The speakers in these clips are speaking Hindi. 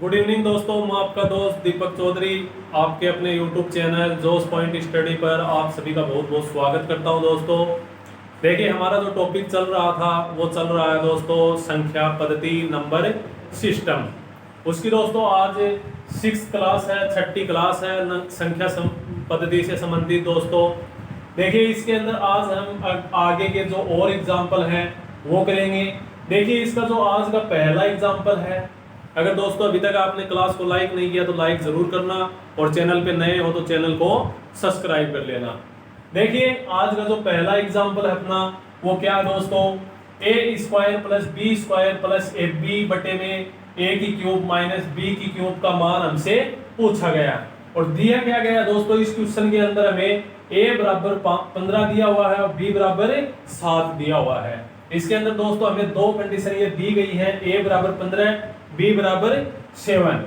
गुड इवनिंग दोस्तों, मैं आपका दोस्त दीपक चौधरी आपके अपने यूट्यूब चैनल जोश पॉइंट स्टडी पर आप सभी का बहुत बहुत स्वागत करता हूं। दोस्तों देखिए, हमारा जो टॉपिक चल रहा था वो चल रहा है दोस्तों संख्या पद्धति नंबर सिस्टम। उसकी दोस्तों आज 6th क्लास है, 6ठी क्लास है संख्या पद्धति से संबंधित। दोस्तों देखिए, इसके अंदर आज हम आगे के जो और एग्जाम्पल हैं वो करेंगे। देखिए, इसका जो आज का पहला एग्जाम्पल है, अगर दोस्तों अभी तक आपने क्लास को लाइक नहीं किया तो लाइक जरूर करना और चैनल पे नए हो तो चैनल को सब्सक्राइब कर लेना। देखिए, आज का जो पहला एग्जाम्पल है अपना वो क्या है दोस्तों, a square plus B square plus A b बटे में ए की क्यूब माइनस बी की क्यूब का मान हमसे पूछा गया और दिया क्या गया दोस्तों। इस क्वेश्चन के अंदर हमें ए बराबर 15 दिया हुआ है और बी बराबर 7 दिया हुआ है। इसके अंदर दोस्तों हमें दो कंडीशन ये दी गई है, ए बराबर 15 बी बराबर 7।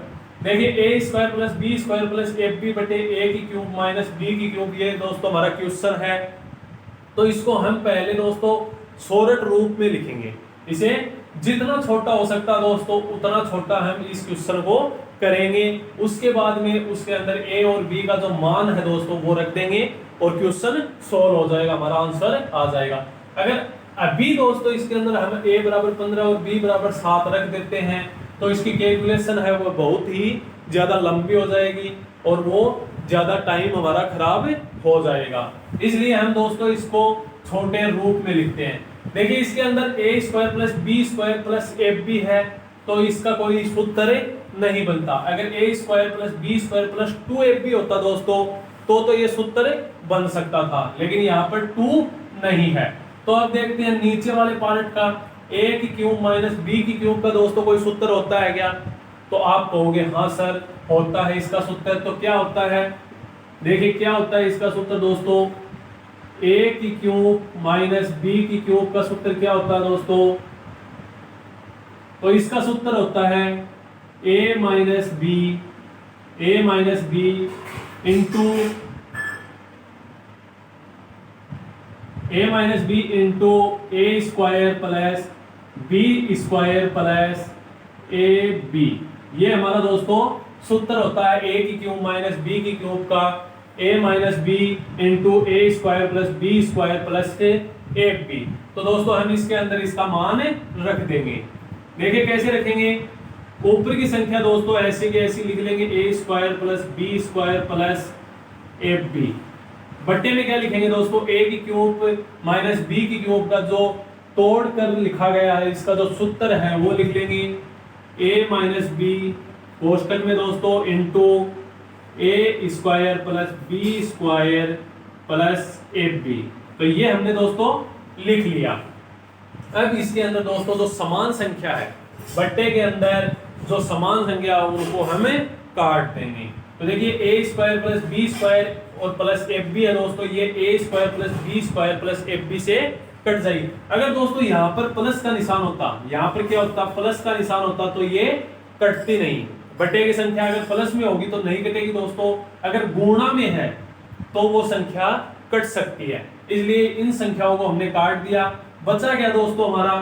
देखिए, a square plus B square plus A b बटे ए की क्यूब माइनस बी की क्यूब, ये दोस्तों हमारा क्वेश्चन है। तो इसको हम पहले दोस्तों शॉर्ट रूप में लिखेंगे। इसे जितना छोटा हो सकता दोस्तों उतना छोटा हम इस क्वेश्चन को करेंगे। उसके बाद में उसके अंदर ए और बी का जो मान है दोस्तों वो रख देंगे और क्वेश्चन सोल्व हो जाएगा, हमारा आंसर आ जाएगा। अगर अभी दोस्तों इसके अंदर हम a बराबर 15 और b बराबर 7 रख देते हैं तो इसकी कैलकुलेशन है वो बहुत ही ज्यादा लंबी हो जाएगी और वो ज्यादा टाइम हमारा खराब हो जाएगा। इसलिए हम दोस्तों इसको छोटे रूप में लिखते हैं। देखिए, इसके अंदर a square plus B square plus A B है तो इसका कोई सूत्र नहीं बनता। अगर a square plus B square plus 2ab होता दोस्तों तो ये सूत्र बन सकता था, लेकिन यहाँ पर 2 नहीं है। तो अब देखते हैं नीचे वाले पार्ट का, a की क्यूब माइनस b की क्यूब का दोस्तों कोई सूत्र होता है क्या? तो आप कहोगे हाँ सर होता है इसका सूत्र। तो क्या होता है, देखिए क्या होता है इसका सूत्र दोस्तों, a की क्यूब माइनस b की क्यूब का सूत्र क्या होता है दोस्तों। तो इसका सूत्र होता है a minus b into A square plus B square plus A b. ये हमारा दोस्तों सूत्र होता है ए की क्यूब माइनस बी की क्यूब का a minus b into A square plus B square plus A B. तो दोस्तों हम इसके अंदर इसका मान रख देंगे। देखिए कैसे रखेंगे, ऊपर की संख्या दोस्तों ऐसी की ऐसी लिख लेंगे, a square plus B square plus A b. बट्टे में क्या लिखेंगे दोस्तों, a की क्यूब माइनस b की क्यूब का जो तोड़ कर लिखा गया है इसका जो सूत्र है वो लिख लेंगे, a माइनस बी कोष्टक में दोस्तों into A square plus B square plus A B. तो ये हमने दोस्तों लिख लिया। अब इसके अंदर दोस्तों जो समान संख्या है बट्टे के अंदर जो समान संख्या उनको हमें काट देंगे। तो देखिए, a square plus B square और प्लस एफ बी है दोस्तों, ये a square plus B square plus f b से कट जाएगी। अगर दोस्तों यहाँ पर प्लस का निशान होता, यहाँ पर क्या होता, प्लस का निशान होता तो ये कटती नहीं। बटे की संख्या अगर प्लस में होगी तो नहीं कटेगी दोस्तों, अगर गुणा में है तो वो संख्या कट सकती है। इसलिए इन संख्याओं को हमने काट दिया। बचा क्या दोस्तों हमारा,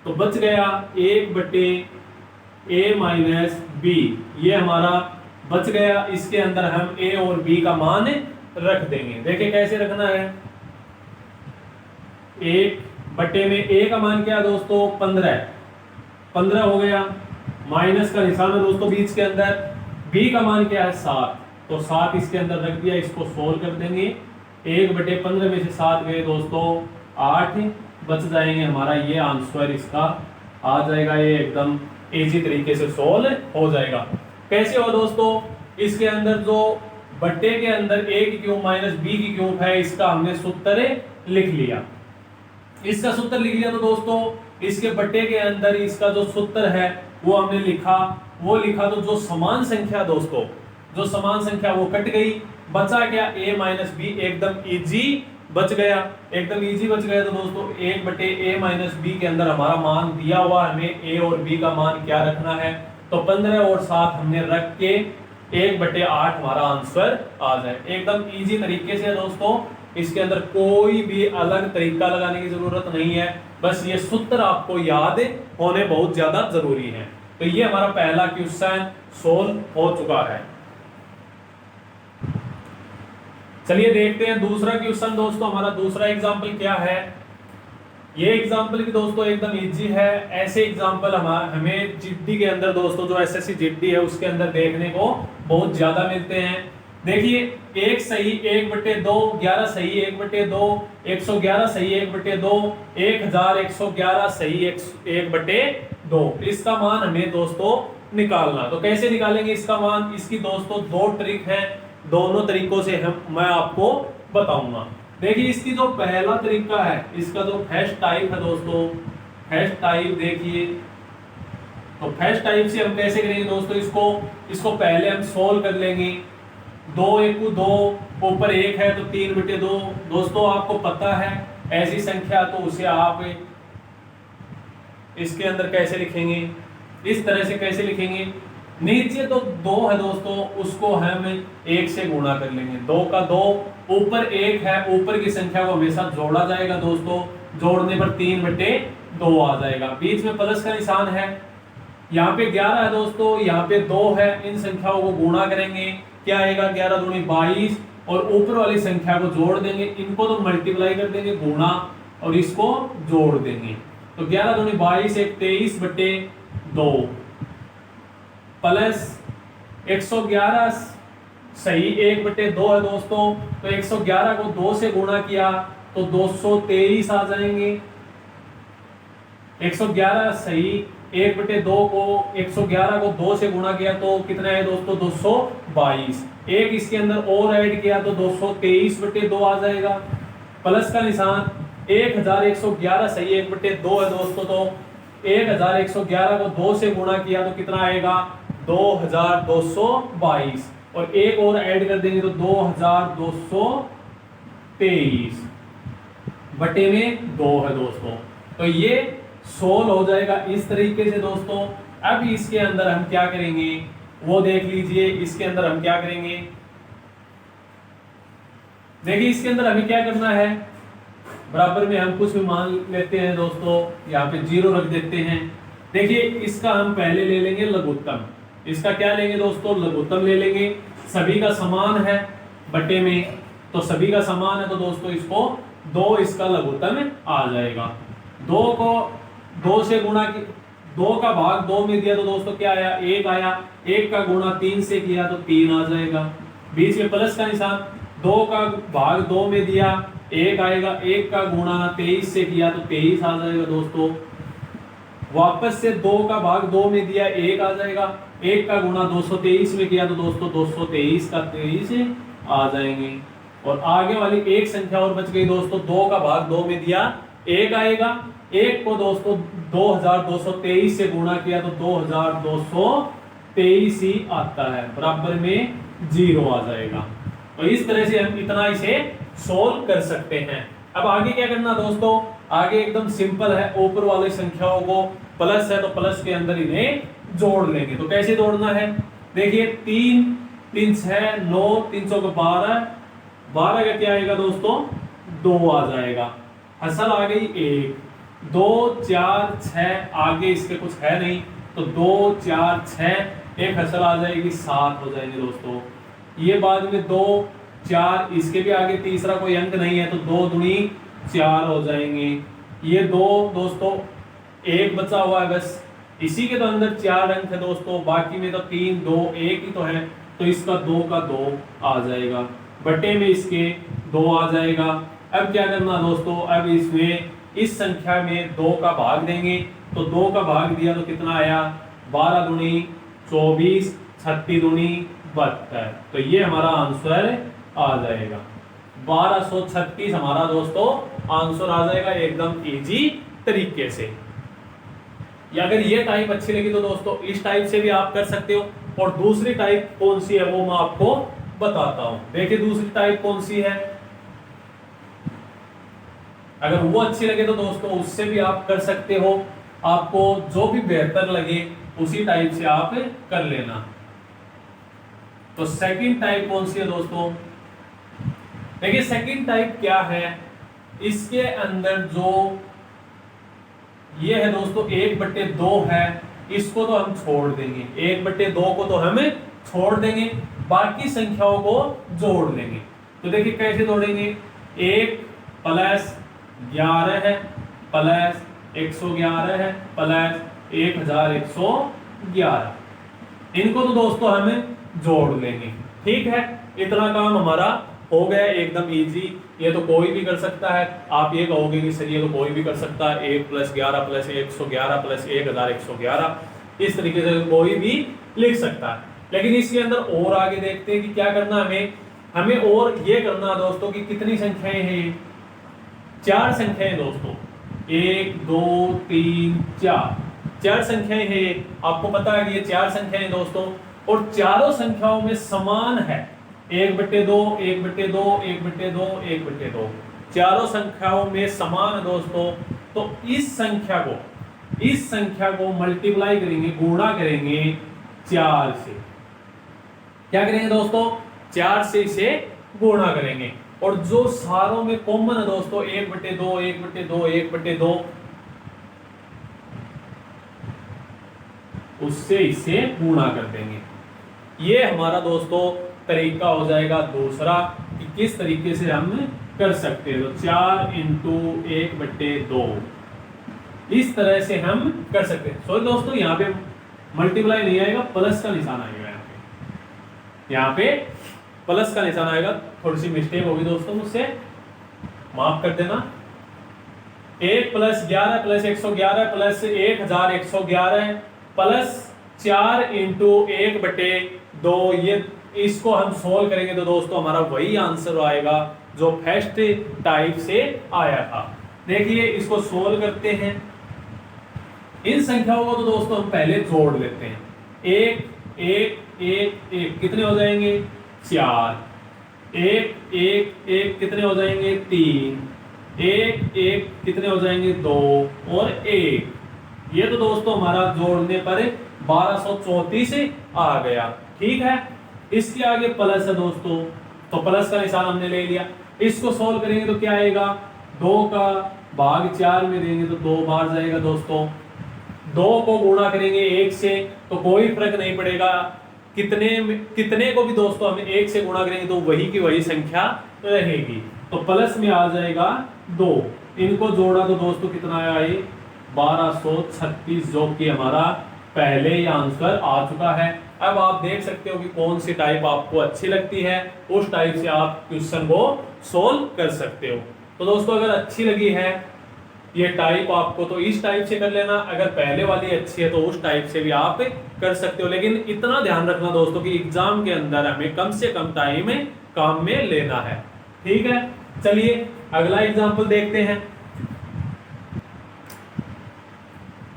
तो बच गया 1 बटे ए माइनस बी, ये हमारा बच गया। इसके अंदर हम a और b का मान रख देंगे। देखिए कैसे रखना है, 1 बटे में a का मान क्या है दोस्तों 15 हो गया, माइनस का निशान है दोस्तों बीच के अंदर, b का मान क्या है 7, तो 7 इसके अंदर रख दिया। इसको सोल्व कर देंगे, 1 बटे 15 में से 7 गए दोस्तों 8 बच जाएंगे, हमारा ये आंसर इसका आ जाएगा। ये एकदम इजी तरीके से सोल्व हो जाएगा। कैसे हो दोस्तों, इसके अंदर जो बट्टे के अंदर a की क्यूब माइनस b की क्यूब है इसका हमने सूत्र लिख लिया। इसका सूत्र लिख लिया तो दोस्तों इसके बट्टे के अंदर इसका जो सूत्र है वो हमने लिखा। तो जो समान संख्या दोस्तों, जो समान संख्या वो कट गई, बचा क्या a माइनस बी, एकदम इजी बच गया, एकदम इजी बच गया। तो दोस्तों 1 बटे a माइनस बी के अंदर हमारा मान दिया हुआ, हमें a और b का मान क्या रखना है, तो 15 और 7 हमने रख के 1 बटे 8 हमारा आंसर आ जाए। एकदम इजी तरीके से दोस्तों, इसके अंदर कोई भी अलग तरीका लगाने की जरूरत नहीं है, बस ये सूत्र आपको याद होने बहुत ज्यादा जरूरी है। तो ये हमारा पहला क्वेश्चन सोल्व हो चुका है। चलिए देखते हैं दूसरा क्वेश्चन दोस्तों। हमारा दूसरा एग्जाम्पल क्या है। ये एग्जाम्पल भी दोस्तों एकदम इजी है। ऐसे एग्जाम्पल हमें जीडी के अंदर दोस्तों, जो एसएससी जीडी है उसके अंदर देखने को बहुत ज्यादा मिलते हैं। देखिए, 1 सही 1/2, 11 सही 1/2, 111 सही 1/2, 1111 सही 1/2। इसका मान हमें दोस्तों निकालना। तो कैसे निकालेंगे इसका मान, इसकी दोस्तों दो ट्रिक है, दोनों तरीकों से मैं आपको बताऊंगा। देखिए, इसकी जो पहला तरीका है, इसका जो फर्स्ट टाइप है दोस्तों, फर्स्ट टाइप देखिए, तो फर्स्ट टाइप से हम कैसे करेंगे दोस्तों, इसको पहले हम सोल्व कर लेंगे। 2 1 2, ऊपर 1 है तो 3/2। दोस्तों आपको पता है ऐसी संख्या, तो उसे आप इसके अंदर कैसे लिखेंगे, इस तरह से कैसे लिखेंगे। नीचे तो 2 है दोस्तों, उसको हम 1 से गुणा कर लेंगे। 2 का 2, ऊपर 1 है, ऊपर की संख्या को हमेशा जोड़ा जाएगा दोस्तों, जोड़ने पर 3/2 आ जाएगा। बीच में प्लस का निशान है। यहाँ पे 11 है दोस्तों, यहाँ पे 2 है, इन संख्याओं को गुणा करेंगे, क्या आएगा 11 दूनी 22, और ऊपर वाली संख्या को जोड़ देंगे, इनको तो मल्टीप्लाई कर देंगे गुणा, और इसको जोड़ देंगे। तो 11 दूनी 22, 23/2 प्लस 111 सही 1/2 है दोस्तों। तो 111 को 2 से गुणा किया तो 223 आ जाएंगे। 111 सही 1/2 को 111 को 2 से गुणा किया तो कितना है दोस्तों, 222। एक इसके अंदर और ऐड किया तो 223/2 आ जाएगा। प्लस का निशान, 1111 सही 1/2 है दोस्तों, तो 1111 को 2 से गुणा किया तो कितना आएगा, 2222, और एक और ऐड कर देंगे तो 2223/2 है दोस्तों। तो ये सोल्व हो जाएगा इस तरीके से दोस्तों। अब इसके अंदर हम क्या करेंगे वो देख लीजिए। इसके अंदर हम क्या करेंगे, देखिए इसके अंदर हमें क्या करना है, बराबर में हम कुछ भी मान लेते हैं दोस्तों, यहाँ पे 0 रख देते हैं। देखिए, इसका हम पहले ले लेंगे लघुत्तम। इसका क्या लेंगे दोस्तों, लघुत्तम ले लेंगे। सभी का समान है बटे में, तो सभी का समान है तो दोस्तों इसको 2 इसका लघुत्तम आ जाएगा। 2 को 2 से गुणा, 2 का भाग 2 में दिया तो दोस्तों क्या आया, 1 आया। 1 का गुणा 3 से किया तो 3 आ जाएगा। बीच में प्लस का निशान, 2 का भाग 2 में दिया 1 आएगा। 1 का गुणा 23 से किया तो 23 आ जाएगा दोस्तों। वापस से 2 का भाग 2 में दिया 1 आ जाएगा। 1 का गुणा 223 में किया तो दोस्तों 223 का 23 आ जाएंगे। और आगे वाली एक संख्या और बच गई दोस्तों, 2 का भाग 2 में दिया 1 आएगा। 1 को दोस्तों 2223 से गुणा किया तो 2223 ही आता है, बराबर में 0 आ जाएगा। तो इस तरह से हम इतना इसे सोल्व कर सकते हैं। अब आगे क्या करना दोस्तों, आगे एकदम सिंपल है। ऊपर वाली संख्याओं को प्लस है तो प्लस के अंदर इन्हें जोड़ लेंगे। तो कैसे जोड़ना है, देखिए 3 3 6 9 3 को 12, 12 का क्या आएगा दोस्तों, 2 आ जाएगा। हसल आ गई 1, 2 4 6, आगे इसके कुछ है नहीं तो 2 4 6, एक हसल आ जाएगी 7 हो जाएंगे दोस्तों। ये बाद में 2 4, इसके भी आगे तीसरा कोई अंक नहीं है तो 2 दूनी 4 हो जाएंगे। ये 2 दोस्तों एक बचा हुआ है बस, इसी के तो अंदर 4 अंक है दोस्तों, बाकी में तो 3 2 1 ही तो है, तो इसका 2 का 2 आ जाएगा। बटे में इसके 2 आ जाएगा। अब क्या करना दोस्तों, अब इसमें इस संख्या में 2 का भाग देंगे तो 2 का भाग दिया तो कितना आया, 12 दूनी 24, 36 दूनी 72। तो ये हमारा आंसर आ जाएगा 1236 हमारा दोस्तों आंसर आ जाएगा एकदम इजी तरीके से। या अगर ये टाइप अच्छी लगी तो दोस्तों इस टाइप से भी आप कर सकते हो। और दूसरी टाइप कौन सी है वो मैं आपको बताता हूं। देखिए दूसरी टाइप कौन सी है, अगर वो अच्छी लगे तो दोस्तों उससे भी आप कर सकते हो। आपको जो भी बेहतर लगे उसी टाइप से आप कर लेना। तो सेकंड टाइप कौन सी है दोस्तों, देखिए सेकंड टाइप क्या है, इसके अंदर जो ये है दोस्तों 1/2 है, इसको तो हम छोड़ देंगे, 1/2 को तो हम छोड़ देंगे, बाकी संख्याओं को जोड़ लेंगे। तो देखिए कैसे जोड़ेंगे, 1 प्लस 11 है प्लस 111 है प्लस 1111, इनको तो दोस्तों हमें जोड़ लेंगे। ठीक है, इतना काम हमारा हो गया, एकदम इजी। ये तो कोई भी कर सकता है। आप ये कहोगे कि सर ये तो कोई भी कर सकता है, 1 + 11 + 111 + 1111, इस तरीके से कोई भी लिख सकता है। लेकिन इसके अंदर और आगे देखते हैं कि क्या करना हमें और ये करना दोस्तों कि कितनी संख्याएं हैं, 4 संख्याएं दोस्तों, 1 2 3 4 संख्याएं हैं। आपको पता है कि ये 4 संख्याएं दोस्तों, और चारों संख्याओं में समान है, 1/2 1/2 1/2 1/2, चारों संख्याओं में समान है दोस्तों। तो इस संख्या को मल्टीप्लाई करेंगे, गुणा करेंगे 4 से। क्या करेंगे दोस्तों, 4 से इसे गुणा करेंगे, और जो सारों में कॉमन है दोस्तों 1/2 1/2 1/2, उससे इसे गुणा कर देंगे। ये हमारा दोस्तों तरीका हो जाएगा दूसरा कि किस तरीके से हम कर सकते हैं। तो 4 × 1/2 इस तरह से हम कर सकते हैं। सॉरी दोस्तों, यहाँ पे मल्टीप्लाई नहीं आएगा, प्लस का निशान आएगा। यहाँ पे प्लस का निशान आएगा, थोड़ी सी मिस्टेक होगी दोस्तों, मुझसे माफ कर देना। 1 + 11 + 111 + 1111 प्लस 4 × 1/2, ये इसको हम सोल्व करेंगे तो दोस्तों हमारा वही आंसर आएगा जो फर्स्ट टाइप से आया था। देखिए इसको सोल्व करते हैं। इन संख्याओं को तो दोस्तों हम पहले जोड़ लेते हैं, 1 1 1 1 कितने हो जाएंगे, 4, 1 1 1 कितने हो जाएंगे, 3, 1 1 कितने हो जाएंगे, 2 और 1। ये तो दोस्तों हमारा जोड़ने पर 1234 आ गया। ठीक है, इसके आगे प्लस है दोस्तों, तो प्लस का निशान हमने ले लिया। इसको सोल्व करेंगे तो क्या आएगा, 2 का भाग 4 में देंगे तो 2 बार जाएगा दोस्तों। 2 को गुणा करेंगे 1 से तो कोई फर्क नहीं पड़ेगा, कितने को भी दोस्तों हमें 1 से गुणा करेंगे तो वही की वही संख्या रहेगी। तो प्लस में आ जाएगा 2, इनको जोड़ा तो दोस्तों कितना आया, 1236, जो कि हमारा पहले ही आंसर आ चुका है। अब आप देख सकते हो कि कौन सी टाइप आपको अच्छी लगती है, उस टाइप से आप क्वेश्चन को सोल्व कर सकते हो। तो दोस्तों अगर अच्छी लगी है ये टाइप आपको, तो इस टाइप से कर लेना, अगर पहले वाली अच्छी है तो उस टाइप से भी आप कर सकते हो। लेकिन इतना ध्यान रखना दोस्तों कि एग्जाम के अंदर हमें कम से कम टाइम काम में लेना है। ठीक है, चलिए अगला एग्जाम्पल देखते हैं।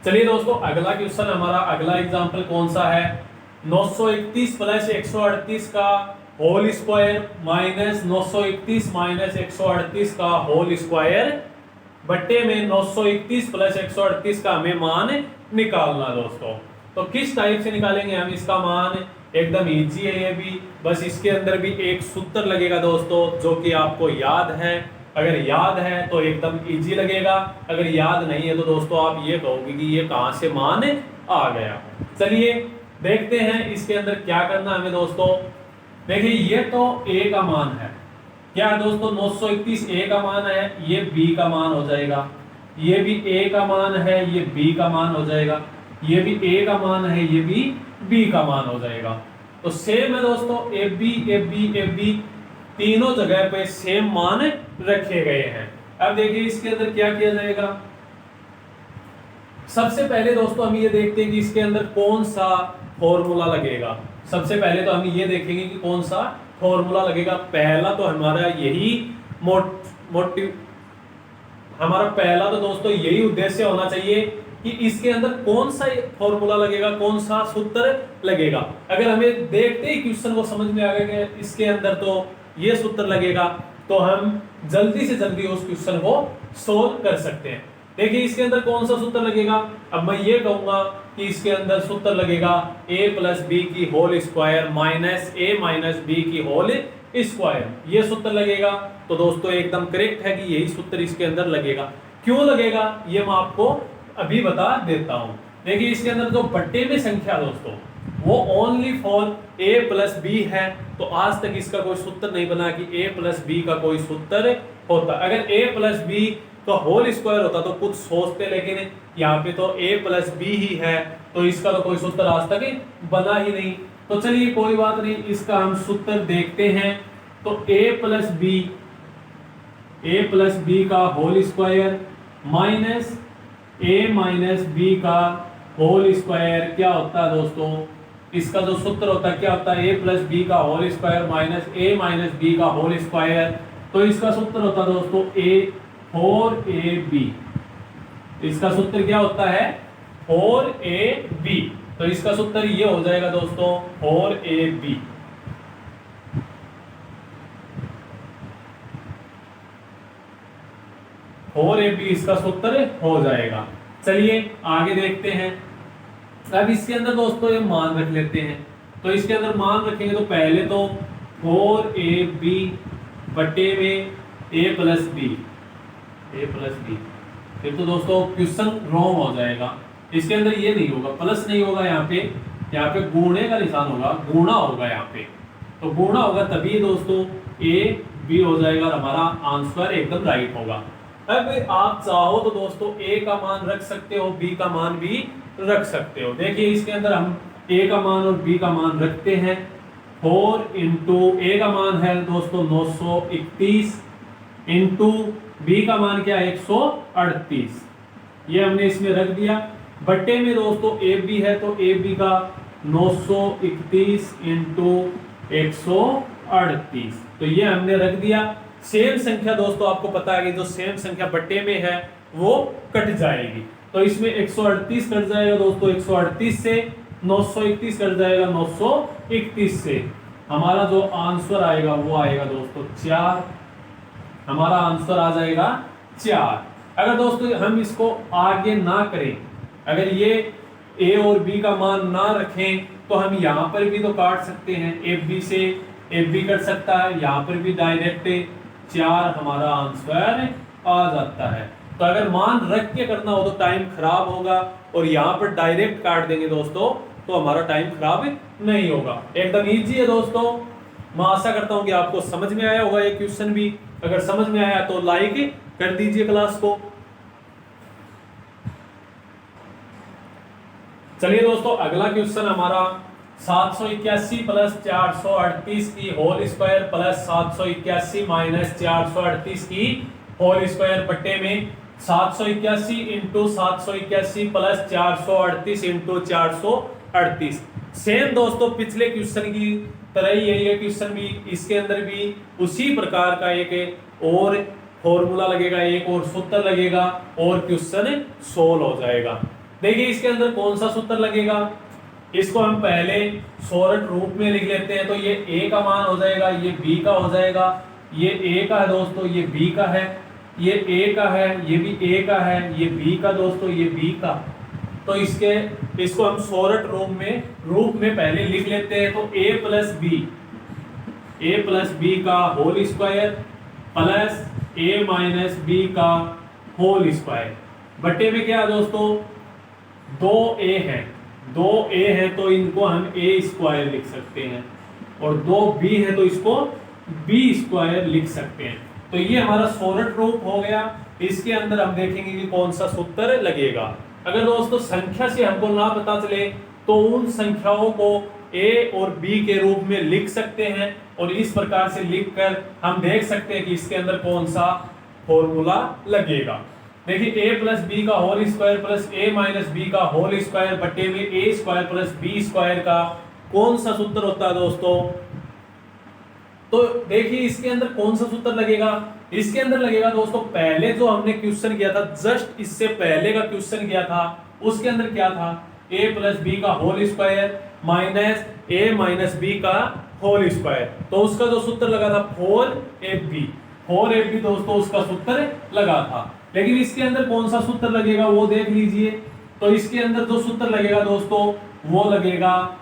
चलिए दोस्तों अगला क्वेश्चन हमारा, अगला एग्जाम्पल कौन सा है, 931 + 138 का होल स्क्वायर माइनस 931 - 138 का होल स्क्वायर बट्टे में 931 + 138 का हमें मान निकालना दोस्तों। तो किस टाइप से निकालेंगे हम इसका मान, एकदम इजी है ये भी, बस इसके अंदर भी एक सूत्र लगेगा दोस्तों जो कि आपको याद है। अगर याद है तो एकदम इजी लगेगा, अगर याद नहीं है तो दोस्तों आप ये कहोगे कि ये कहां से मान आ गया। चलिए देखते हैं इसके अंदर क्या करना हमें दोस्तों। देखिए ये तो a का मान है, क्या है दोस्तों, 931 a का मान है, ये b का मान हो जाएगा, ये भी a का मान है, ये b का मान हो जाएगा, ये भी a का मान है, ये भी b का मान हो जाएगा। तो सेम है दोस्तों, ab तीनों जगह पे सेम मान रखे गए हैं। अब देखिए इसके अंदर क्या किया जाएगा। सबसे पहले दोस्तों हम ये देखते हैं कि इसके अंदर कौन सा फॉर्मूला लगेगा। सबसे पहले तो हम ये देखेंगे कि कौन सा फॉर्मूला लगेगा। पहला तो हमारा यही मोटिव, हमारा पहला तो दोस्तों यही उद्देश्य होना चाहिए कि इसके अंदर कौन सा फॉर्मूला लगेगा, कौन सा सूत्र लगेगा। अगर हमें देखते ही क्वेश्चन को समझ में आ गया कि इसके अंदर तो ये सूत्र लगेगा, तो हम जल्दी से जल्दी उस क्वेश्चन को सोल्व कर सकते हैं। देखिए इसके अंदर कौन सा सूत्र लगेगा। अब मैं ये कहूंगा कि इसके अंदर सूत्र लगेगा a + b की whole square minus a - b की होल स्क्वायर, ये सूत्र लगेगा। तो दोस्तों एकदम करेक्ट है कि यही सूत्र इसके अंदर लगेगा। क्यों लगेगा ये मैं आपको अभी बता देता हूं। देखिए इसके अंदर जो बट्टे में संख्या दोस्तों वो only for A plus B है, तो आज तक इसका कोई सूत्र नहीं बना कि ए प्लस बी का कोई सूत्र होता। अगर ए प्लस बी का होल स्क्वायर होता तो कुछ सोचते, लेकिन यहाँ पे तो ए प्लस बी ही है, तो इसका तो कोई सूत्र आज तक बना ही नहीं। तो चलिए कोई बात नहीं, इसका हम सूत्र देखते हैं। तो ए प्लस बी का होल स्क्वायर माइनस ए माइनस बी का होल स्क्वायर क्या होता है दोस्तों, इसका जो सूत्र होता है क्या होता है, ए प्लस बी का होल स्क्वायर माइनस ए माइनस बी का होल स्क्वायर। तो इसका सूत्र होता है दोस्तों ए 4ab, इसका सूत्र क्या होता है 4ab। तो इसका सूत्र ये हो जाएगा दोस्तों 4ab। इसका सूत्र हो जाएगा। चलिए आगे देखते हैं। अब इसके अंदर दोस्तों ये मान रख लेते हैं। तो इसके अंदर मान रखेंगे तो पहले तो 4ab बटे में a प्लस बी, फिर तो दोस्तों क्वेश्चन रॉन्ग हो जाएगा। इसके अंदर ये नहीं होगा, प्लस नहीं होगा, यहाँ पे गुणे का निशान होगा, गुणा होगा यहाँ पे। तो गुणा होगा तभी दोस्तों a b हो जाएगा और हमारा आंसर एकदम राइट होगा। अब आप चाहो तो दोस्तों a का मान रख सकते हो, b का मान भी रख सकते हो। देखिए इसके अंदर हम a का मान और b का मान रखते हैं। 4 इंटू a का मान है दोस्तों 931 इंटू बी का मान क्या है 138, ये हमने इसमें रख दिया। बट्टे में दोस्तों ए बी है तो ए बी का 931 इंटू 138, तो ये हमने रख दिया। सेम संख्या दोस्तों आपको पता है कि जो सेम संख्या बट्टे में है वो कट जाएगी, तो इसमें 138 कट जाएगा दोस्तों 138 से, 931 कट जाएगा 931 से। हमारा जो आंसर आएगा वो आएगा दोस्तों 4, हमारा आंसर आ जाएगा 4। अगर दोस्तों हम इसको आगे ना करें, अगर ये a और b का मान ना रखें तो हम यहाँ पर भी तो काट सकते हैं, ab से ab कट सकता है, यहाँ पर भी डायरेक्ट 4 हमारा आंसर आ जाता है। तो अगर मान रख के करना हो तो टाइम खराब होगा, और यहाँ पर डायरेक्ट काट देंगे दोस्तों तो हमारा टाइम खराब नहीं होगा। एकदम इजी है दोस्तों। मैं आशा करता हूँ कि आपको समझ में आया होगा ये क्वेश्चन भी। अगर समझ में आया तो लाइक कर दीजिए क्लास को। चलिए दोस्तों अगला क्वेश्चन हमारा 781 प्लस 438 की होल स्क्वायर प्लस 781 माइनस 438 की होल स्क्वायर बट्टे में 781 इंटू 781 प्लस 438 इंटू 438। सेम दोस्तों पिछले क्वेश्चन की तरह ही है ये क्वेश्चन भी, इसके अंदर भी उसी प्रकार का एक और फॉर्मूला लगेगा, एक और सूत्र लगेगा और क्वेश्चन सोल्व हो जाएगा। देखिए इसके अंदर कौन सा सूत्र लगेगा, इसको हम पहले शॉर्ट रूप में लिख लेते हैं। तो ये a का मान हो जाएगा, ये b का हो जाएगा, ये a का है दोस्तों, ये b का है, ये a का है, ये भी a का है, ये b का दोस्तों, ये b का। तो इसको हम शॉर्ट रूप में पहले लिख लेते हैं। तो a प्लस बी का whole square plus a minus B का होल स्क्वायर बट्टे में क्या है दोस्तों 2a है तो इनको हम a स्क्वायर लिख सकते हैं, और 2b है तो इसको b स्क्वायर लिख सकते हैं। तो ये हमारा शॉर्ट रूप हो गया। इसके अंदर हम देखेंगे कि कौन सा सूत्र लगेगा। अगर दोस्तों संख्या से हमको ना पता चले तो उन संख्याओं को a और b के रूप में लिख सकते हैं, और इस प्रकार से लिखकर हम देख सकते हैं कि इसके अंदर कौन सा फॉर्मूला लगेगा। देखिए a प्लस बी का whole square plus a minus B का होल स्क्वायर बट्टे में a square plus b square का कौन सा सूत्र होता है दोस्तों। तो देखिए इसके अंदर कौन सा सूत्र लगेगा, इसके अंदर लगेगा दोस्तों पहले जो हमने क्वेश्चन किया था, जस्ट इससे पहले का क्वेश्चन किया था, उसके अंदर क्या था a प्लस बी का whole square minus a minus B का होल स्क्वायर। तो उसका जो सूत्र लगा था 4ab दोस्तों उसका सूत्र लगा था। लेकिन इसके अंदर कौन सा सूत्र लगेगा वो देख लीजिए। तो इसके अंदर जो सूत्र लगेगा दोस्तों वो लगेगा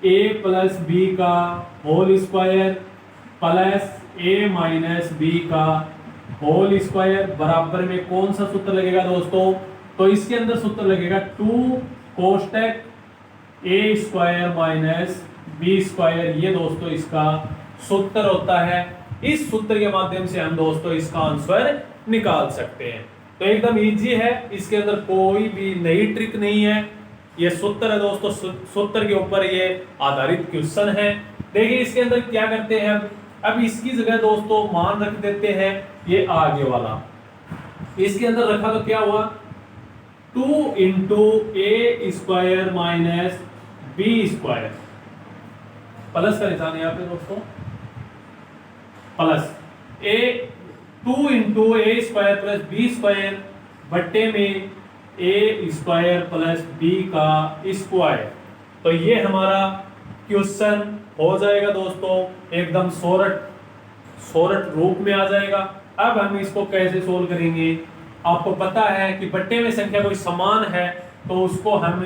a प्लस बी का whole square plus a minus B का होल स्क्वायर बराबर में कौन सा सूत्र लगेगा दोस्तों तो इसके अंदर सूत्र लगेगा 2 कोष्टक ए स्क्वायर माइनस बी स्क्वायर, ये दोस्तों इसका सूत्र होता है। इस सूत्र के माध्यम से हम दोस्तों इसका आंसर निकाल सकते हैं। तो एकदम इजी है, इसके अंदर कोई भी नई ट्रिक नहीं है, ये सूत्र है दोस्तों, सूत्र के ऊपर ये आधारित क्वेश्चन है। देखिए इसके अंदर क्या करते हैं, अब इसकी जगह दोस्तों मान रख देते हैं ये आगे वाला, इसके अंदर रखा तो क्या हुआ 2 इंटू ए square minus b square, plus का निशान यहाँ पे दोस्तों, plus a 2 into A square plus B square बट्टे में ए स्क्वायर प्लस बी का स्क्वायर। तो ये हमारा क्वेश्चन हो जाएगा दोस्तों, एकदम सोरठ रूप में आ जाएगा। अब हम इसको कैसे सोल्व करेंगे, आपको पता है कि बट्टे में संख्या कोई समान है तो उसको हम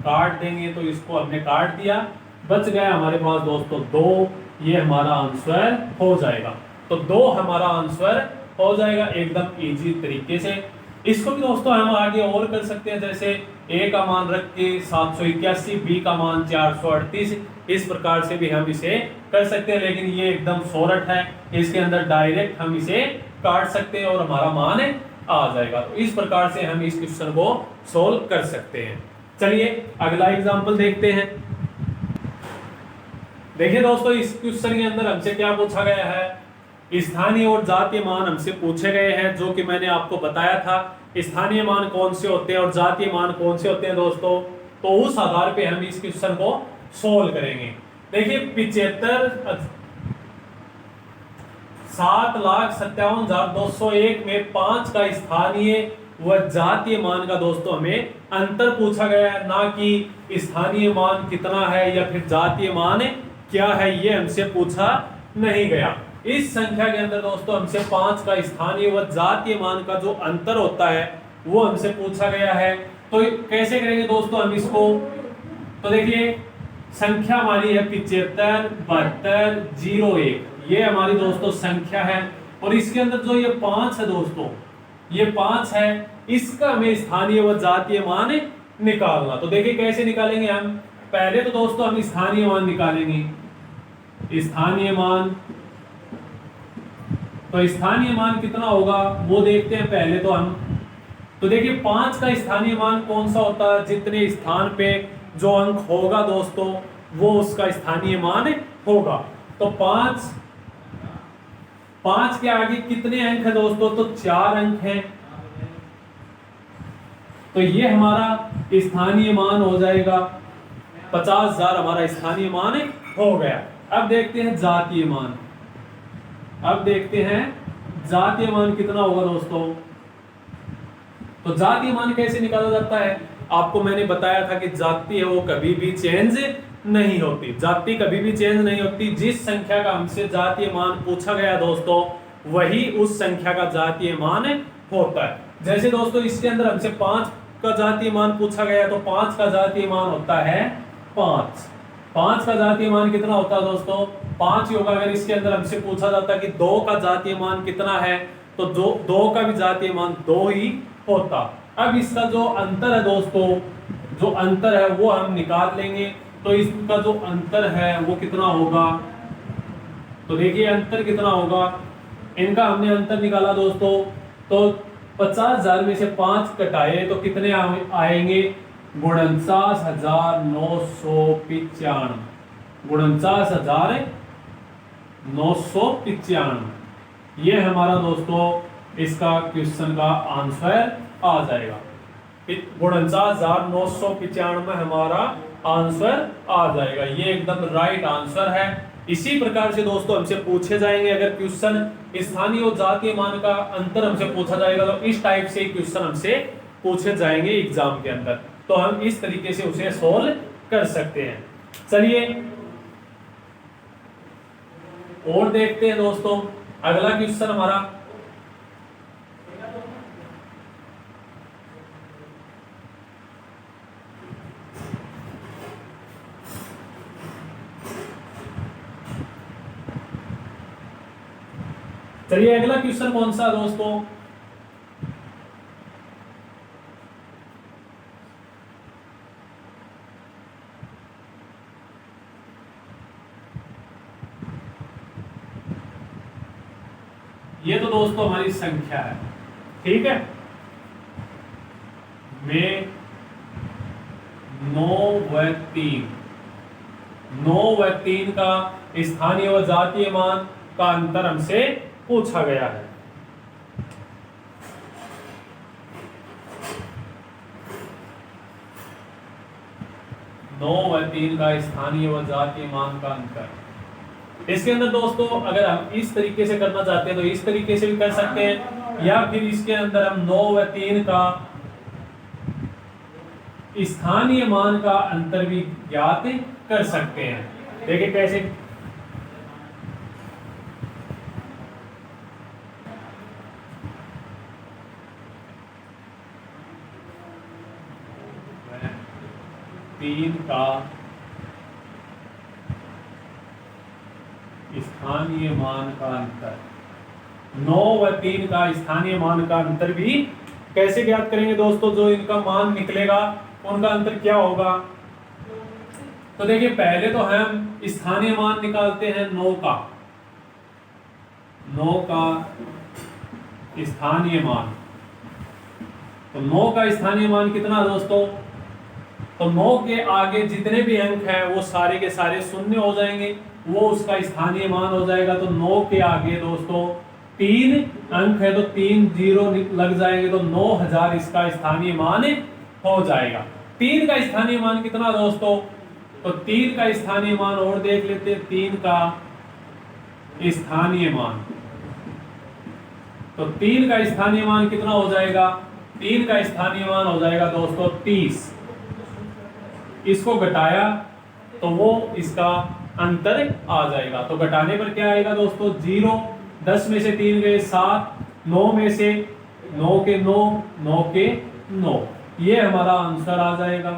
काट देंगे, तो इसको हमने काट दिया, बच गया हमारे पास दोस्तों 2, ये हमारा आंसर हो जाएगा। तो 2 हमारा आंसर हो जाएगा एकदम इजी तरीके से। इसको भी दोस्तों हम आगे और कर सकते हैं, जैसे ए का मान रख के 781, बी का मान 438, इस प्रकार से भी हम इसे कर सकते हैं, लेकिन ये एकदम सोरठ है, इसके अंदर डायरेक्ट हम इसे काट सकते हैं और हमारा मान आ जाएगा। तो इस प्रकार से हम इस क्वेश्चन को सोल्व कर सकते हैं। चलिए अगला एग्जांपल देखते हैं। देखिए दोस्तों इस क्वेश्चन के अंदर हमसे क्या पूछा गया है, स्थानीय और जातीय मान हमसे पूछे गए हैं, जो कि मैंने आपको बताया था स्थानीय मान कौन से होते हैं और जातीय मान कौन से होते हैं दोस्तों। तो उस आधार पे हम इस क्वेश्चन को सोल्व करेंगे। देखिए 7,57,201 में 5 का स्थानीय व जातीय मान का दोस्तों हमें अंतर पूछा गया है, ना कि स्थानीय मान कितना है या फिर जातीय मान क्या है, ये हमसे पूछा नहीं गया। इस संख्या के अंदर दोस्तों हमसे 5 का स्थानीय व जातीय मान का जो अंतर होता है वो हमसे पूछा गया है। तो कैसे करेंगे दोस्तों हम इसको, तो देखिए संख्या हमारी है 75, 72, 01, ये हमारी दोस्तों संख्या है, और इसके अंदर जो ये 5 है दोस्तों, ये 5 है, इसका हमें स्थानीय व जातीय मान निकालना। तो देखिए कैसे निकालेंगे हम, पहले तो दोस्तों हम स्थानीय मान निकालेंगे। स्थानीय मान, तो स्थानीय मान कितना होगा वो देखते हैं पहले तो हम। तो देखिए 5 का स्थानीय मान कौन सा होता है, जितने स्थान पे जो अंक होगा दोस्तों वो उसका स्थानीय मान होगा। तो 5 के आगे कितने अंक है दोस्तों, तो 4 अंक हैं, तो ये हमारा स्थानीय मान हो जाएगा 50,000, हमारा स्थानीय मान हो गया। अब देखते हैं जातीय मान, अब देखते हैं जातीय मान कितना होगा दोस्तों। तो जातीय मान कैसे निकाला जाता है, आपको मैंने बताया था कि जाति है वो कभी भी चेंज नहीं होती, जाति कभी भी चेंज नहीं होती। जिस संख्या का हमसे जातीय मान पूछा गया दोस्तों वही उस संख्या का जातीय मान होता है। जैसे दोस्तों इसके अंदर हमसे 5 का जातीय मान पूछा गया, तो 5 का जातीय मान होता है 5। 5 का जातीय मान कितना होता है दोस्तों, 5 ही होगा। अगर इसके अंदर हमसे पूछा जाता कि 2 का जातीय मान कितना है, तो 2 का भी जातीय मान 2 ही होता। अब इसका जो अंतर है दोस्तों, जो अंतर है वो हम निकाल लेंगे। तो इसका जो अंतर है वो कितना होगा, तो देखिए अंतर कितना होगा, इनका हमने अंतर निकाला दोस्तों। तो 50,000 में से 5 कटाए तो कितने आएंगे, 49,995, 49,995, ये हमारा दोस्तों इसका क्वेश्चन का आंसर आ जाएगा। 49,995 हमारा आंसर आ जाएगा, ये एकदम राइट आंसर है। इसी प्रकार से दोस्तों हमसे पूछे जाएंगे, अगर क्वेश्चन स्थानीय और जातीय मान का अंतर हमसे पूछा जाएगा तो इस टाइप से क्वेश्चन हमसे पूछे जाएंगे एग्जाम के अंदर, तो हम इस तरीके से उसे सोल्व कर सकते हैं। चलिए और देखते हैं दोस्तों अगला क्वेश्चन हमारा। चलिए अगला क्वेश्चन कौन सा दोस्तों, ये तो दोस्तों हमारी संख्या है, ठीक है। में 9 व 3, 9 व 3 का स्थानीय व जातीय मान का अंतर हमसे पूछा गया है। नौ व 3 का स्थानीय व जातीय मान का अंतर। इसके अंदर दोस्तों अगर हम इस तरीके से करना चाहते हैं तो इस तरीके से भी कर सकते हैं, या फिर इसके अंदर हम 9 व 3 का स्थानीय मान का अंतर भी ज्ञात कर सकते हैं। देखिए कैसे, तीन का स्थानीय मान का अंतर, 9 व 3 का स्थानीय मान का अंतर भी कैसे ज्ञात करेंगे दोस्तों। जो इनका मान निकलेगा उनका अंतर क्या होगा। तो देखिए पहले तो हम स्थानीय मान निकालते हैं 9 का, 9 का स्थानीय मान। तो 9 का स्थानीय मान कितना दोस्तों, तो 9 के आगे जितने भी अंक हैं वो सारे के सारे शून्य हो जाएंगे, वो उसका स्थानीय मान हो जाएगा। तो 9 के आगे दोस्तों 3 अंक है तो 3 जीरो लग जाएंगे, तो 9000 इसका स्थानीय मान हो जाएगा। 3 का स्थानीय मान कितना दोस्तों, तो 3 का स्थानीय मान और देख लेते हैं। 3 का स्थानीय मान, तो 3 का स्थानीय मान कितना हो जाएगा, 3 का स्थानीय मान हो जाएगा दोस्तों 30। इसको घटाया तो वो इसका अंतर आ जाएगा। तो घटाने पर क्या आएगा दोस्तों, 0, 10 में से 3 गए 7, 9 में से 9 के 9, 9 के 9, ये हमारा आंसर आ जाएगा।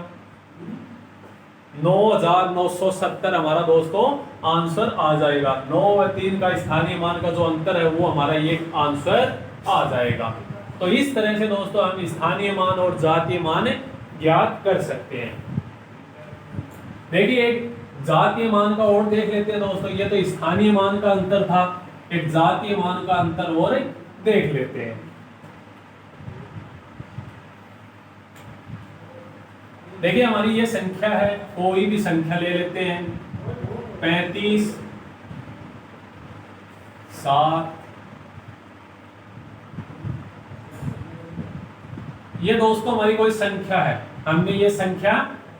9970 हमारा दोस्तों आंसर आ जाएगा। 9 व 3 का स्थानीय मान का जो अंतर है वो हमारा ये आंसर आ जाएगा। तो इस तरह से दोस्तों हम स्थानीय मान और जातीय मान ज्ञात कर सकते हैं। देखिए एक जातीय मान का और देख लेते हैं दोस्तों। ये तो स्थानीय मान का अंतर था, एक जातीय मान का अंतर और देख लेते हैं। देखिए हमारी ये संख्या है, कोई भी संख्या ले लेते हैं, 35, 7, ये दोस्तों हमारी कोई संख्या है, हमने ये संख्या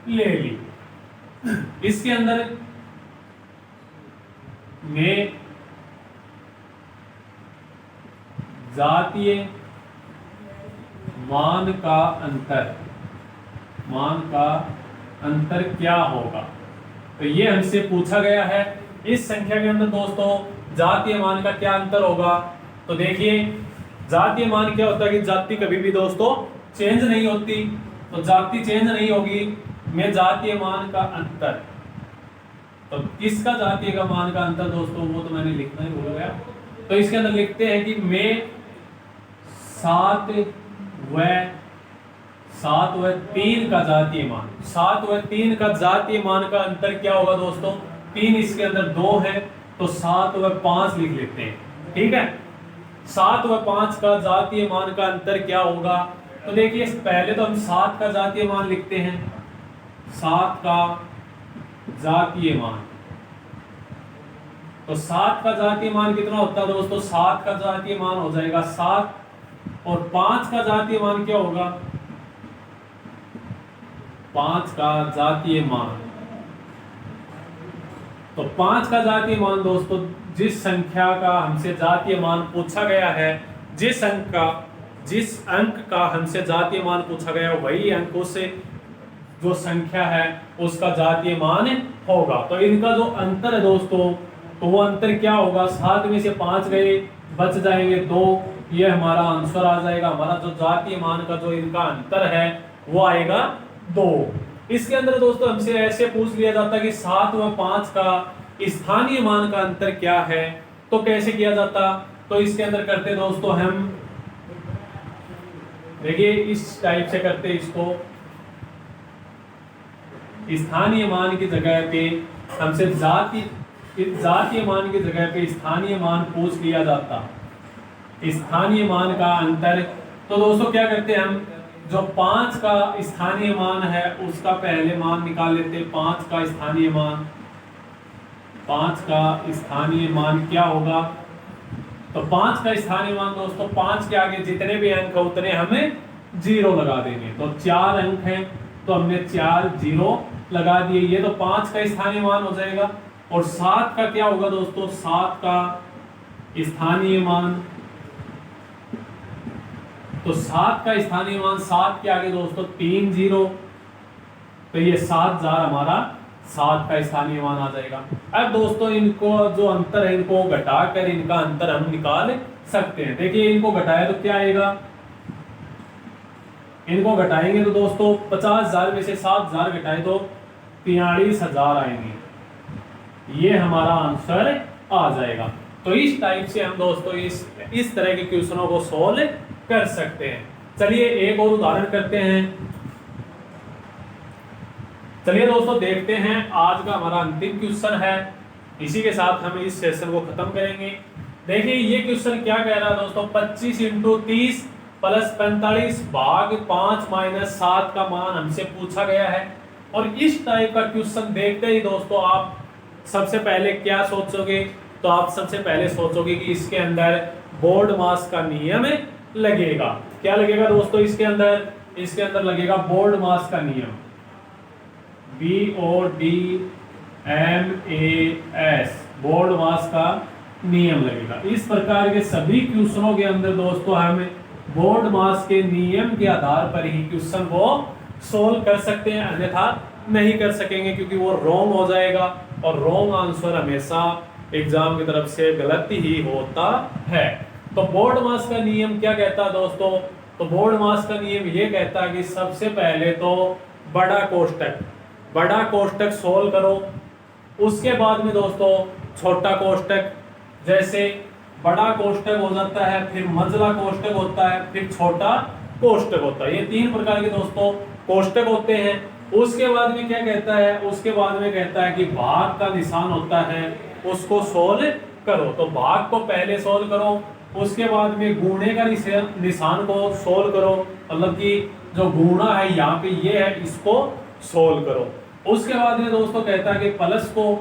ले ली। इसके अंदर में जातीय मान का अंतर क्या होगा, तो ये हमसे पूछा गया है। इस संख्या के अंदर दोस्तों जातीय मान का क्या अंतर होगा। तो देखिए जातीय मान क्या होता है कि जाति कभी भी दोस्तों चेंज नहीं होती, तो जाति चेंज नहीं होगी। में जातीय मान का अंतर, तो किसका जातीय का मान का अंतर दोस्तों, वो तो मैंने लिखना ही भूल गया। तो इसके अंदर लिखते हैं कि में 7 व 3 का जातीय मान, 7 व 3 का जातीय मान का अंतर क्या होगा दोस्तों। 3 इसके अंदर 2 है तो 7 व 5 लिख लेते हैं, ठीक है। 7 व 5 का जातीय मान का अंतर क्या होगा। तो देखिए पहले तो हम 7 का जातीय मान लिखते हैं, 7 का जातीय मान, तो 7 का जातीय मान कितना होता है दोस्तों, 7 का जातीय मान हो जाएगा 7, और 5 का जातीय मान क्या होगा, 5 का जातीय मान, तो 5 का जातीय मान दोस्तों जिस संख्या का हमसे जातीय मान पूछा गया है, जिस अंक का हमसे जातीय मान पूछा गया वही अंकों से जो संख्या है उसका जातीय मान होगा। तो इनका जो अंतर है दोस्तों, तो वो अंतर क्या होगा, 7 में से 5 गए बच जाएंगे 2, ये हमारा आंसर आ जाएगा। हमारा जो जातीय मान का जो इनका अंतर है वो आएगा 2। इसके अंदर दोस्तों हमसे ऐसे पूछ लिया जाता है कि 7 व 5 का स्थानीय मान का अंतर क्या है, तो कैसे किया जाता। तो इसके अंदर करते दोस्तों हम, देखिए इस टाइप से करते इसको, स्थानीय मान की जगह पे हमसे जातीय मान की जगह पे स्थानीय मान पूछ लिया जाता, स्थानीय मान का अंतर। तो दोस्तों क्या करते हैं हम, जो 5 का स्थानीय मान है उसका पहले मान निकाल लेते हैं। 5 का स्थानीय मान, 5 का स्थानीय मान क्या होगा, तो 5 का स्थानीय मान दोस्तों 5 के आगे जितने भी अंक है उतने हमें 0 लगा देंगे। तो 4 अंक हैं तो हमने 4 0 लगा दिए, ये तो 5 का स्थानीय मान हो जाएगा। और 7 का क्या होगा दोस्तों, 7 का स्थानीय मान, तो 7 का स्थानीय मान 7 के आगे दोस्तों 3 0, तो ये 7000 हमारा 7 का स्थानीय मान आ जाएगा। अब दोस्तों इनको जो अंतर है इनको घटाकर इनका अंतर हम निकाल सकते हैं। देखिए इनको घटाया तो क्या आएगा, इनको घटाएंगे तो दोस्तों 50,000 में से 7,000 घटाए तो 43,000 आएंगे, ये हमारा आंसर आ जाएगा। तो इस टाइप से हम दोस्तों इस तरह के क्वेश्चनों को सॉल्व कर सकते हैं। चलिए एक और उदाहरण करते हैं। चलिए दोस्तों देखते हैं, आज का हमारा अंतिम क्वेश्चन है, इसी के साथ हम इस सेशन को खत्म करेंगे। देखिए ये क्वेश्चन क्या कह रहा है दोस्तों, 25 × 30 + 45 भाग 5 - 7 का मान हमसे पूछा गया है। और इस टाइप का क्वेश्चन देखते ही दोस्तों आप सबसे पहले क्या सोचोगे, तो आप सबसे पहले सोचोगे कि इसके अंदर बोर्ड मास का नियम लगेगा। क्या लगेगा दोस्तों, इसके अंदर लगेगा बोर्ड मास का नियम, BODMAS, बोर्ड मास का नियम लगेगा। इस प्रकार के सभी क्वेश्चनों के अंदर दोस्तों हम बोर्ड मास के नियम के आधार पर ही क्वेश्चन को सोल्व कर सकते हैं, अन्यथा नहीं कर सकेंगे क्योंकि वो रॉन्ग हो जाएगा। और रॉन्ग आंसर हमेशा एग्जाम की तरफ से गलत ही होता है। तो बोर्ड मास का नियम क्या कहता है दोस्तों, तो बोर्ड मास का नियम ये कहता है कि सबसे पहले तो बड़ा कोष्टक सोल्व करो, उसके बाद में दोस्तों छोटा कोष्टक, जैसे बड़ा कोष्टक हो जाता है, फिर मंझला कोष्टक होता है, फिर छोटा कोष्टक होता है। ये 3 प्रकार के दोस्तों कोष्टक होते हैं। उसके बाद में क्या कहता है, उसके बाद में कहता है कि भाग का निशान होता है उसको सोल्व करो। तो भाग को पहले सोल्व करो, उसके बाद में गुणे का निशान को सोल्व करो, मतलब कि जो गुणा है यहाँ पे ये है इसको सोल्व करो। उसके बाद में दोस्तों कहता है कि प्लस को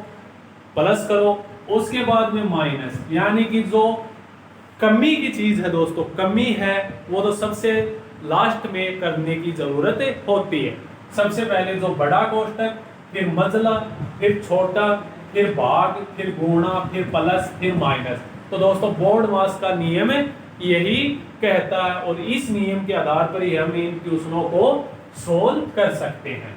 प्लस करो, उसके बाद में माइनस, यानी कि जो कमी की चीज है दोस्तों, कमी है वो तो सबसे लास्ट में करने की जरूरत होती है। सबसे पहले जो बड़ा कोष्टक, फिर मंझला, फिर छोटा, फिर भाग, फिर गुणा, फिर प्लस, फिर माइनस। तो दोस्तों बोर्ड मास का नियम यही कहता है और इस नियम के आधार पर ही हम इन क्वेश्चनों को सोल्व कर सकते हैं।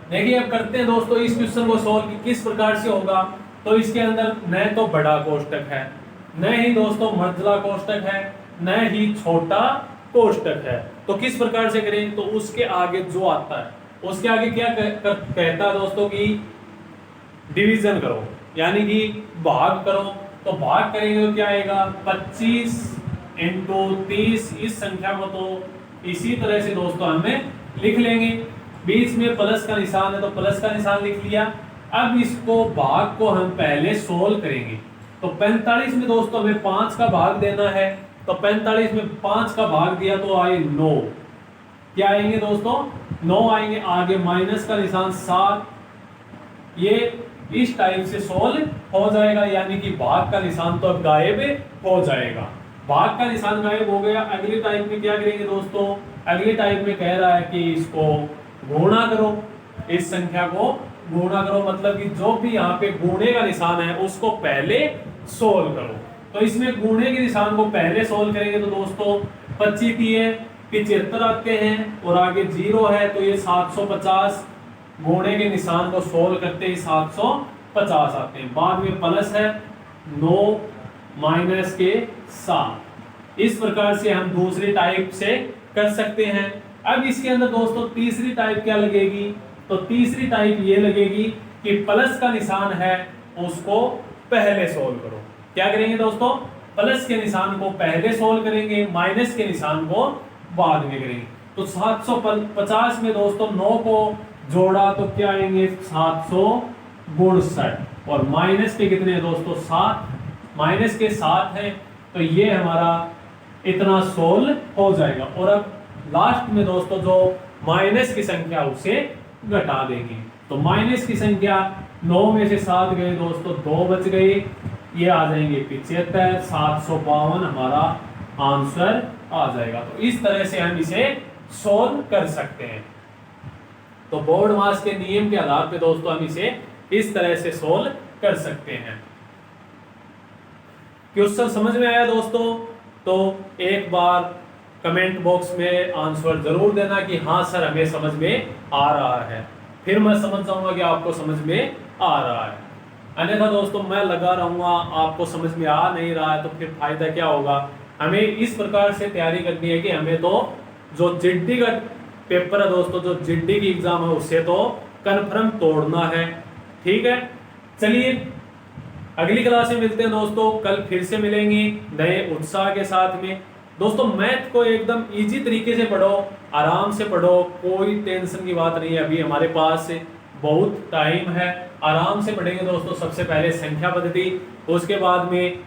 देखिए अब करते हैं दोस्तों इस क्वेश्चन को सोल्व किस प्रकार से होगा। तो इसके अंदर न तो बड़ा कोष्टक है, न ही दोस्तों मंझला कोष्टक है, न ही छोटा कोष्टक है। तो किस प्रकार से करें, तो उसके आगे जो आता है उसके आगे क्या कहता है दोस्तों कि डिवीजन करो, यानी कि भाग करो। तो भाग करेंगे तो क्या आएगा, 25 × 30, इस संख्या को तो इसी तरह से दोस्तों हमें लिख लेंगे। बीच में प्लस का निशान है तो प्लस का निशान लिख लिया। अब इसको भाग को हम पहले सोल्व करेंगे। तो 45 में दोस्तों हमें 5 का भाग देना है, तो 45 में 5 का भाग दिया तो आए 9। क्या आएंगे दोस्तों, 9 आएंगे। आगे माइनस का निशान 7, ये इस टाइप से सोल्व हो जाएगा, यानी कि भाग का निशान तो अब गायब हो जाएगा। भाग का निशान गायब हो गया। अगली टाइप में क्या करेंगे दोस्तों, अगली टाइप में कह रहा है कि इसको गुणा करो, इस संख्या को गुणा करो, मतलब कि जो भी यहाँ पे गुणे का निशान है उसको पहले सोल्व करो। तो इसमें गुणे के निशान को पहले सोल्व करेंगे तो दोस्तों 25 75 आते हैं और आगे 0 है तो ये 750। गुणे के निशान को सोल्व करते ही 750 आते हैं। बाद में प्लस है 9 माइनस के 7। इस प्रकार से हम दूसरी टाइप से कर सकते हैं। अब इसके अंदर दोस्तों तीसरी टाइप क्या लगेगी, तो तीसरी टाइप ये लगेगी कि प्लस का निशान है उसको पहले सोल्व करो। क्या करेंगे दोस्तों, प्लस के निशान को पहले सोल्व करेंगे, माइनस के निशान को बाद में करेंगे। तो 750 में दोस्तों 9 को जोड़ा तो क्या आएंगे 759, और माइनस के कितने हैं दोस्तों 7, माइनस के 7 हैं तो ये हमारा इतना सोल्व हो जाएगा। और अब लास्ट में दोस्तों जो माइनस की संख्या उसे घटा देंगे। तो माइनस की संख्या 9 में से 7 गए दोस्तों, 2 बच गए, ये आ जाएंगे 75, 752 हमारा आंसर आ जाएगा। तो इस तरह से हम इसे सोल्व कर सकते हैं। तो बोर्ड मास के नियम के आधार पे दोस्तों हम इसे इस तरह से सोल्व कर सकते हैं। क्वेश्चन समझ में आया दोस्तों? तो एक बार कमेंट बॉक्स में आंसर जरूर देना कि हाँ सर हमें समझ में आ रहा है, फिर मैं समझ जाऊंगा कि आपको समझ में आ रहा है। अन्यथा दोस्तों मैं लगा रहूंगा, आपको समझ में आ नहीं रहा है, तो फिर फायदा क्या होगा। हमें इस प्रकार से तैयारी करनी है कि हमें तो जो जिड्डी का पेपर है दोस्तों, जो जिड्डी की एग्जाम है उससे तो कन्फर्म तोड़ना है। ठीक है, चलिए अगली क्लास में मिलते हैं दोस्तों। कल फिर से मिलेंगे नए उत्साह के साथ में। दोस्तों मैथ को एकदम इजी तरीके से पढ़ो, आराम से पढ़ो, कोई टेंशन की बात नहीं है। अभी हमारे पास बहुत टाइम है, आराम से पढ़ेंगे दोस्तों। सबसे पहले संख्या पद्धति, उसके बाद में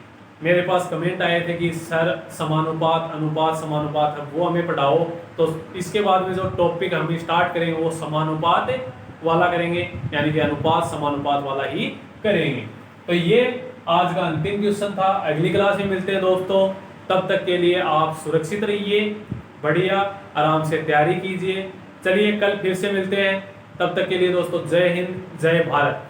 मेरे पास कमेंट आए थे कि सर समानुपात, अनुपात, समानुपात है वो हमें पढ़ाओ। तो इसके बाद में जो टॉपिक हम स्टार्ट करेंगे वो समानुपात वाला करेंगे, यानी कि अनुपात समानुपात वाला ही करेंगे। तो ये आज का अंतिम क्वेश्चन था। अगली क्लास में मिलते हैं दोस्तों, तब तक के लिए आप सुरक्षित रहिए, बढ़िया आराम से तैयारी कीजिए। चलिए कल फिर से मिलते हैं, तब तक के लिए दोस्तों जय हिंद, जय भारत।